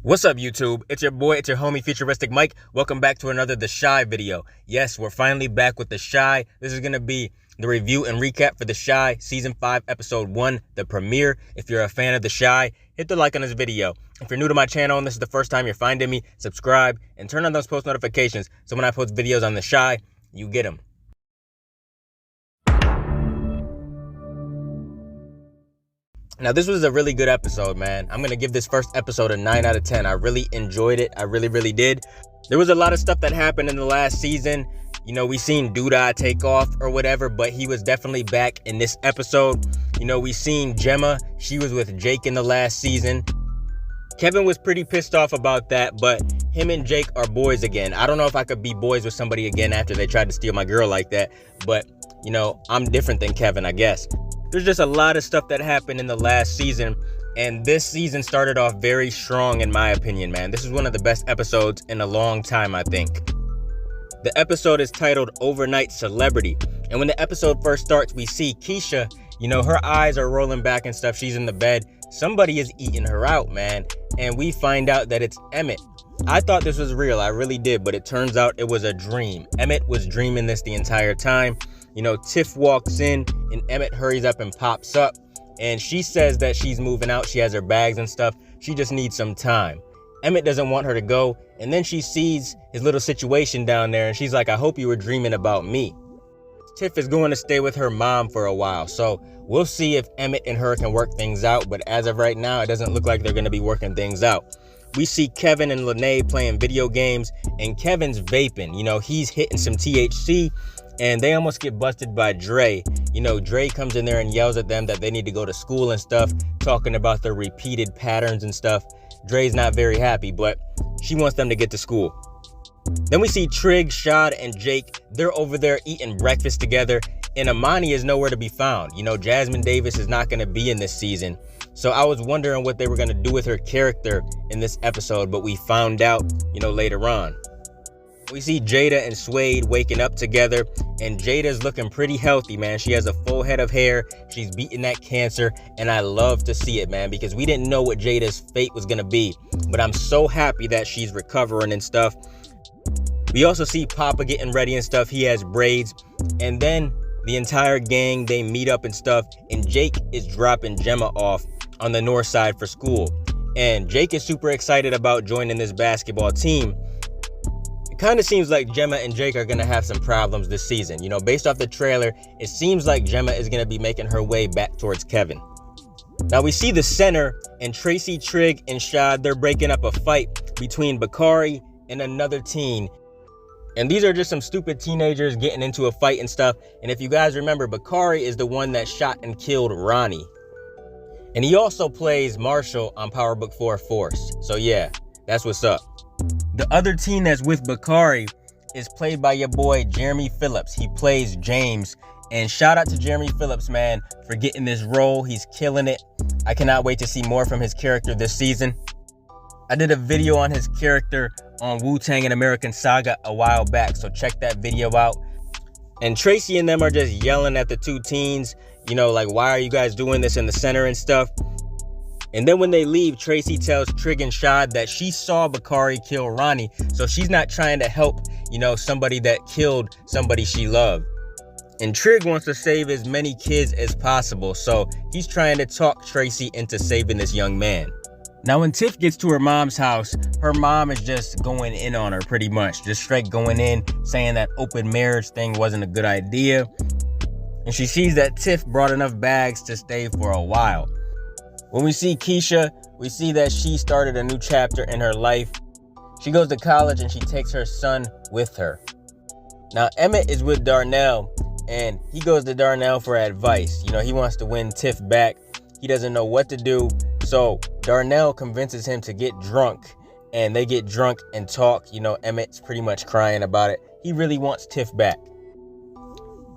What's up, YouTube? It's your boy, it's your homie, FuturisticMike. Welcome back to another The Chi video. Yes, we're finally back with The Chi. This is going to be the review and recap for The Chi Season 5, Episode 1, the premiere. If you're a fan of The Chi, hit the like on this video. If you're new to my channel and this is the first time you're finding me, subscribe and turn on those post notifications so when I post videos on The Chi, you get them. Now, this was a really good episode, man. I'm going to give this first episode a 9 out of 10. I really enjoyed it. I really did. There was a lot of stuff that happened in the last season. You know, we seen Doodah take off or whatever, but he was definitely back in this episode. You know, we seen Gemma. She was with Jake in the last season. Kevin was pretty pissed off about that, but him and Jake are boys again. I don't know if I could be boys with somebody again after they tried to steal my girl like that, but, you know, I'm different than Kevin, I guess. There's just a lot of stuff that happened in the last season, and this season started off very strong in my opinion, man. This is one of the best episodes in a long time, I think. The episode is titled Overnight Celebrity, and when the episode first starts, we see Keisha, you know, her eyes are rolling back and stuff. She's in the bed. Somebody is eating her out, man, and we find out that it's Emmett. I thought this was real, I really did, but it turns out it was a dream. Emmett was dreaming this the entire time. You know, Tiff walks in and Emmett hurries up and pops up, and she says that she's moving out. She has her bags and stuff. She just needs some time. Emmett doesn't want her to go, and then she sees his little situation down there, and she's like, I hope you were dreaming about me. Tiff is going to stay with her mom for a while, so we'll see if Emmett and her can work things out, but as of right now, it doesn't look like they're going to be working things out. We see Kevin and Lene playing video games, and Kevin's vaping. You know, he's hitting some THC, and they almost get busted by Dre. You know, Dre comes in there and yells at them that they need to go to school and stuff, talking about the repeated patterns and stuff. Dre's not very happy, but she wants them to get to school. Then we see Trigg, Shad, and Jake. They're over there eating breakfast together, and Amani is nowhere to be found. You know, Jasmine Davis is not going to be in this season. So I was wondering what they were going to do with her character in this episode, but we found out, you know, later on. We see Jada and Suede waking up together, and Jada's looking pretty healthy, man. She has a full head of hair. She's beating that cancer, and I love to see it, man, because we didn't know what Jada's fate was going to be. But I'm so happy that she's recovering and stuff. We also see Papa getting ready and stuff. He has braids. And then the entire gang, they meet up and stuff, and Jake is dropping Gemma off on the north side for school. And Jake is super excited about joining this basketball team. Kind of seems like Gemma and Jake are gonna have some problems this season. You know, based off the trailer, it seems like Gemma is gonna be making her way back towards Kevin. Now we see the center, and Tracy, Trigg, and Shad, they're breaking up a fight between Bakari and another teen. And these are just some stupid teenagers getting into a fight and stuff. And if you guys remember, Bakari is the one that shot and killed Ronnie. And he also plays Marshall on Power Book 4 Force. So yeah, that's what's up. The other teen that's with Bakari is played by your boy Jeremy Phillips. He plays James, and shout out to Jeremy Phillips, man, for getting this role. He's killing it. I cannot wait to see more from his character this season. I did a video on his character on Wu-Tang and American Saga a while back, so check that video out. And Tracy and them are just yelling at the two teens, you know, like, why are you guys doing this in the center and stuff? And then when they leave, Tracy tells Trigg and Shad that she saw Bakari kill Ronnie, so she's not trying to help, you know, somebody that killed somebody she loved. And Trigg wants to save as many kids as possible, so he's trying to talk Tracy into saving this young man. Now when Tiff gets to her mom's house, her mom is just going in on her pretty much, just straight going in, saying that open marriage thing wasn't a good idea. And she sees that Tiff brought enough bags to stay for a while. When we see Keisha, we see that she started a new chapter in her life. She goes to college and she takes her son with her. Now, Emmett is with Darnell, and he goes to Darnell for advice. You know, he wants to win Tiff back. He doesn't know what to do. So Darnell convinces him to get drunk, and they get drunk and talk. You know, Emmett's pretty much crying about it. He really wants Tiff back.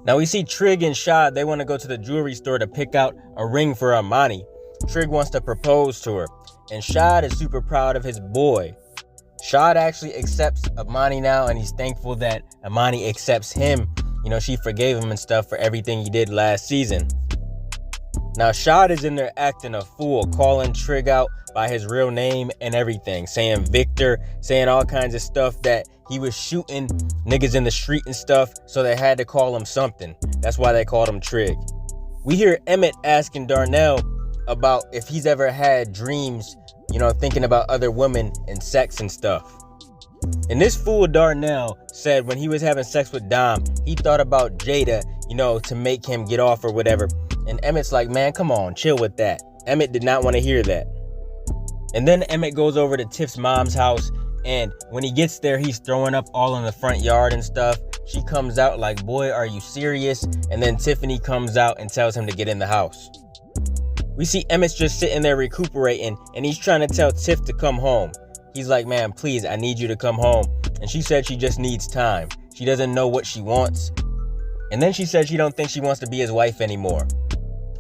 Now we see Trigg and Shad. They want to go to the jewelry store to pick out a ring for Amani. Trigg wants to propose to her, and Shad is super proud of his boy. Shad actually accepts Amani now, and he's thankful that Amani accepts him. You know, she forgave him and stuff for everything he did last season. Now Shad is in there acting a fool, calling Trigg out by his real name and everything, saying Victor, saying all kinds of stuff that he was shooting niggas in the street and stuff, so they had to call him something. That's why they called him Trigg. We hear Emmett asking Darnell about if he's ever had dreams, thinking about other women and sex and stuff. And this fool Darnell said when he was having sex with Dom, he thought about Jada, to make him get off or whatever. And Emmett's like, man, come on, chill with that. Emmett did not want to hear that. And then Emmett goes over to Tiff's mom's house, and when he gets there, he's throwing up all in the front yard and stuff. She comes out like, boy, are you serious? And then Tiffany comes out and tells him to get in the house. We see Emmett's just sitting there recuperating, and he's trying to tell Tiff to come home. He's like, man, please, I need you to come home. And she said she just needs time. She doesn't know what she wants. And then she said she don't think she wants to be his wife anymore.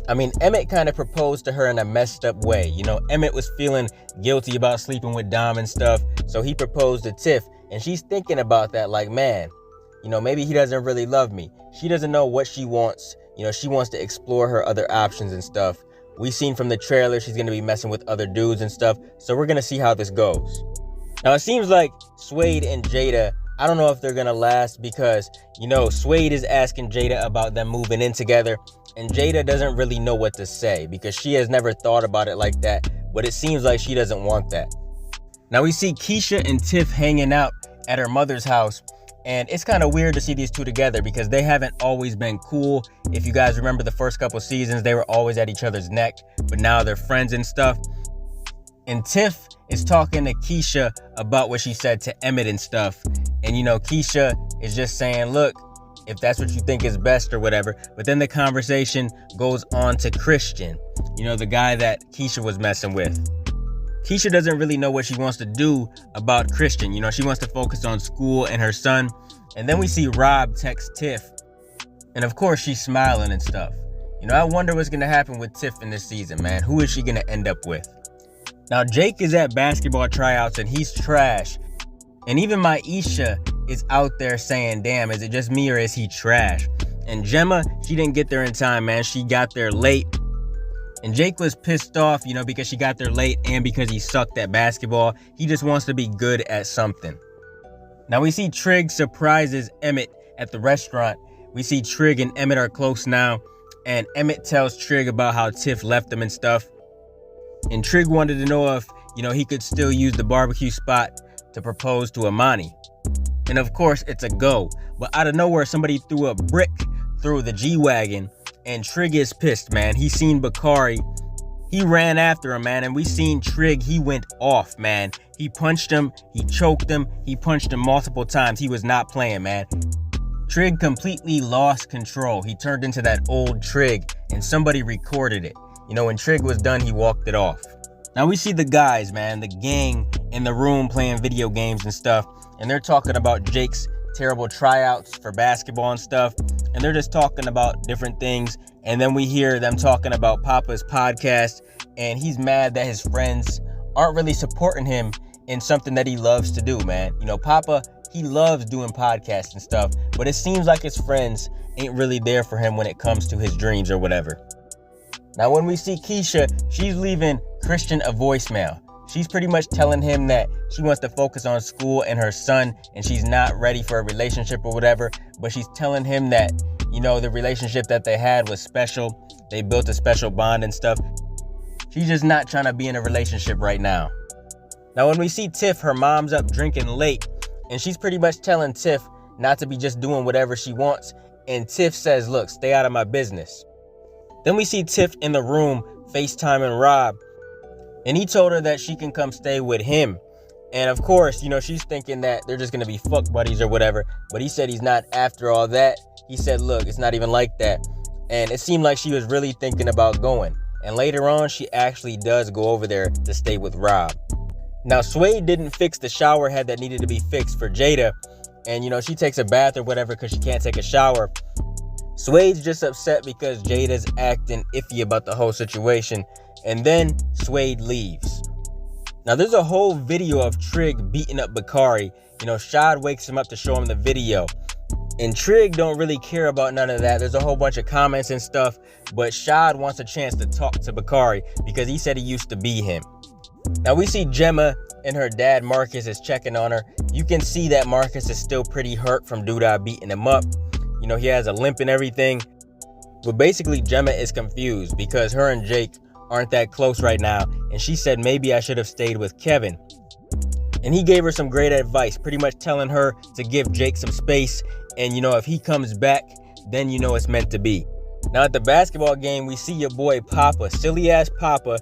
I mean, Emmett kind of proposed to her in a messed up way. Emmett was feeling guilty about sleeping with Dom and stuff, so he proposed to Tiff. And she's thinking about that like, man, maybe he doesn't really love me. She doesn't know what she wants. She wants to explore her other options and stuff. We seen from the trailer she's going to be messing with other dudes and stuff, so we're going to see how this goes. Now, it seems like Suede and Jada, I don't know if they're going to last because, Suede is asking Jada about them moving in together, and Jada doesn't really know what to say because she has never thought about it like that, but it seems like she doesn't want that. Now, we see Keisha and Tiff hanging out at her mother's house, and it's kind of weird to see these two together because they haven't always been cool. If you guys remember the first couple seasons, they were always at each other's neck, but now they're friends and stuff. And Tiff is talking to Keisha about what she said to Emmett and stuff. And Keisha is just saying, look, if that's what you think is best or whatever. But then the conversation goes on to Christian, the guy that Keisha was messing with. Keisha doesn't really know what she wants to do about Christian. She wants to focus on school and her son. And then we see Rob text Tiff. And of course, she's smiling and stuff. I wonder what's going to happen with Tiff in this season, man. Who is she going to end up with? Now, Jake is at basketball tryouts and he's trash. And even Maisha is out there saying, damn, is it just me or is he trash? And Gemma, she didn't get there in time, man. She got there late. And Jake was pissed off, because she got there late and because he sucked at basketball. He just wants to be good at something. Now we see Trigg surprises Emmett at the restaurant. We see Trigg and Emmett are close now. And Emmett tells Trigg about how Tiff left him and stuff. And Trigg wanted to know if, he could still use the barbecue spot to propose to Amani. And of course, it's a go. But out of nowhere, somebody threw a brick through the G-Wagon. And Trigg is pissed, man. He seen Bakari. He ran after him, man. And we seen Trigg. He went off, man. He punched him. He choked him. He punched him multiple times. He was not playing, man. Trigg completely lost control. He turned into that old Trigg. And somebody recorded it. When Trigg was done, he walked it off. Now we see the guys, man. The gang in the room playing video games and stuff. And they're talking about Jake's terrible tryouts for basketball and stuff. And they're just talking about different things. And then we hear them talking about Papa's podcast. And he's mad that his friends aren't really supporting him in something that he loves to do, man. Papa, he loves doing podcasts and stuff. But it seems like his friends ain't really there for him when it comes to his dreams or whatever. Now, when we see Keisha, she's leaving Christian a voicemail. She's pretty much telling him that she wants to focus on school and her son, and she's not ready for a relationship or whatever. But she's telling him that, the relationship that they had was special. They built a special bond and stuff. She's just not trying to be in a relationship right now. Now, when we see Tiff, her mom's up drinking late, and she's pretty much telling Tiff not to be just doing whatever she wants. And Tiff says, look, stay out of my business. Then we see Tiff in the room FaceTiming Rob. And he told her that she can come stay with him. And of course, she's thinking that they're just going to be fuck buddies or whatever. But he said he's not after all that. He said, look, it's not even like that. And it seemed like she was really thinking about going. And later on, she actually does go over there to stay with Rob. Now, Suede didn't fix the shower head that needed to be fixed for Jada. And, she takes a bath or whatever because she can't take a shower. Suede's just upset because Jada's acting iffy about the whole situation. And then Suede leaves. Now, there's a whole video of Trigg beating up Bakari. Shad wakes him up to show him the video. And Trigg don't really care about none of that. There's a whole bunch of comments and stuff. But Shad wants a chance to talk to Bakari because he said he used to be him. Now we see Gemma and her dad Marcus is checking on her. You can see that Marcus is still pretty hurt from Doodah beating him up. You know, he has a limp and everything. But basically Gemma is confused because her and Jake aren't that close right now. And she said maybe I should have stayed with Kevin. And he gave her some great advice, pretty much telling her to give Jake some space. And, you know, if he comes back, then you know it's meant to be. Now, at the basketball game, we see your boy Papa, silly-ass Papa.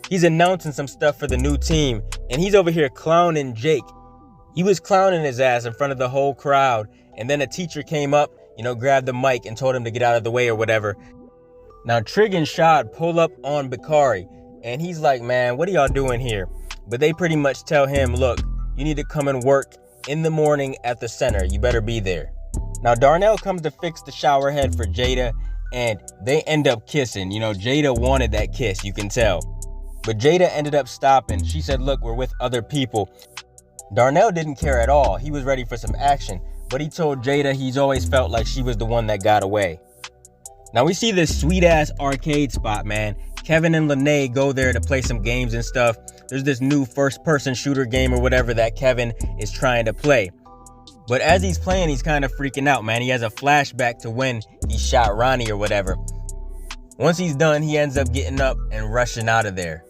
He's announcing some stuff for the new team. And he's over here clowning Jake. He was clowning his ass in front of the whole crowd. And then a teacher came up, you know, grabbed the mic and told him to get out of the way or whatever. Now, Trigg and Shad pull up on Bakari. And he's like, man, what are y'all doing here? But they pretty much tell him, look, you need to come and work in the morning at the center. You better be there. Now, Darnell comes to fix the shower head for Jada, and they end up kissing. You know, Jada wanted that kiss, you can tell. But Jada ended up stopping. She said, look, we're with other people. Darnell didn't care at all. He was ready for some action. But he told Jada he's always felt like she was the one that got away. Now, we see this sweet-ass arcade spot, man. Kevin and Lene go there to play some games and stuff. There's this new first-person shooter game or whatever that Kevin is trying to play. But as he's playing, he's kind of freaking out, man. He has a flashback to when he shot Ronnie or whatever. Once he's done, he ends up getting up and rushing out of there.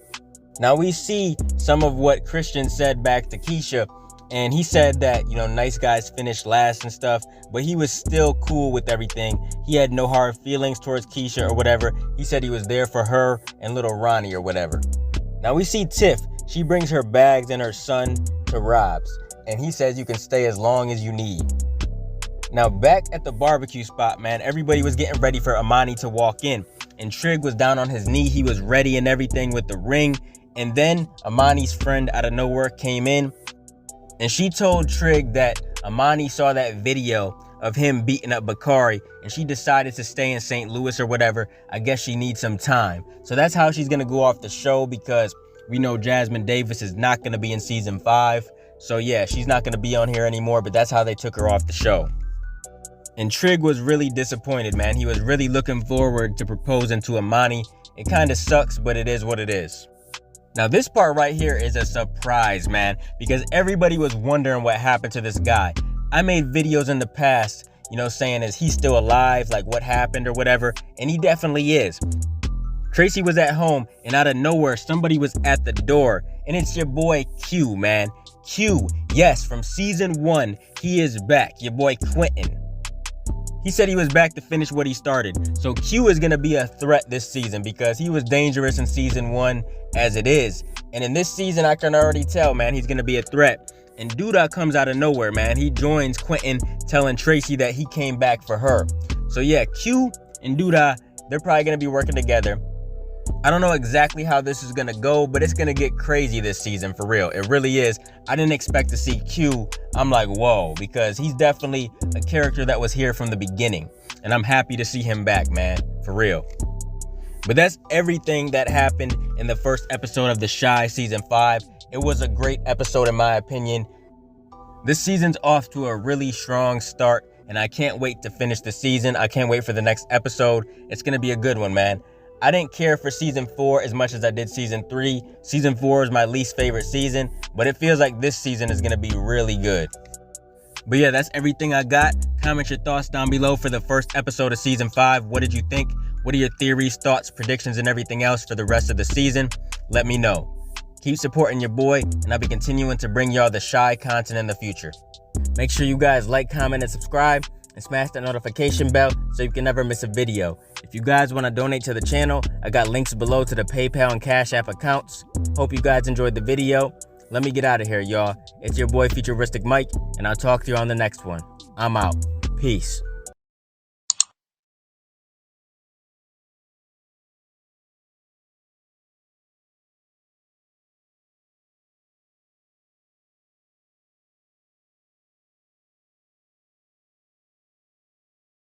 Now we see some of what Christian said back to Keisha. And he said that, you know, nice guys finish last and stuff. But he was still cool with everything. He had no hard feelings towards Keisha or whatever. He said he was there for her and little Ronnie or whatever. Now we see Tiff. She brings her bags and her son to Rob's. And he says you can stay as long as you need. Now back at the barbecue spot, man, everybody was getting ready for Amani to walk in. And Trigg was down on his knee. He was ready and everything with the ring. And then Amani's friend out of nowhere came in. And she told Trigg that Amani saw that video of him beating up Bakari. And she decided to stay in St. Louis or whatever. I guess she needs some time. So that's how she's going to go off the show, because we know Jasmine Davis is not going to be in season 5. So yeah, she's not going to be on here anymore, but that's how they took her off the show. And Trigg was really disappointed, man. He was really looking forward to proposing to Amani. It kind of sucks, but it is what it is. Now this part right here is a surprise, man, because everybody was wondering what happened to this guy. I made videos in the past, you know, saying, is he still alive? Like, what happened or whatever? And he definitely is. Tracy was at home, and out of nowhere, somebody was at the door. And it's your boy Q, man. Q, yes, from season 1, he is back. Your boy Quentin. He said he was back to finish what he started. So Q is going to be a threat this season, because he was dangerous in season 1 as it is. And in this season, I can already tell, man, he's going to be a threat. And Doodah comes out of nowhere, man. He joins Quentin, telling Tracy that he came back for her. So yeah, Q and Doodah, they're probably going to be working together. I don't know exactly how this is going to go, but it's going to get crazy this season, for real. It really is. I didn't expect to see Q. I'm like, whoa, because he's definitely a character that was here from the beginning. And I'm happy to see him back, man, for real. But that's everything that happened in the first episode of The Chi season 5. It was a great episode in my opinion. This season's off to a really strong start, and I can't wait to finish the season. I can't wait for the next episode. It's going to be a good one, man. I didn't care for season 4 as much as I did season 3. Season 4 is my least favorite season, but it feels like this season is going to be really good. But yeah, that's everything I got. Comment your thoughts down below for the first episode of season 5. What did you think? What are your theories, thoughts, predictions, and everything else for the rest of the season? Let me know. Keep supporting your boy, and I'll be continuing to bring y'all the Chi content in the future. Make sure you guys like, comment, and subscribe, and smash that notification bell so you can never miss a video. If you guys want to donate to the channel, I got links below to the PayPal and Cash App accounts. Hope you guys enjoyed the video. Let me get out of here, y'all. It's your boy FuturisticMike, and I'll talk to you on the next one. I'm out. Peace.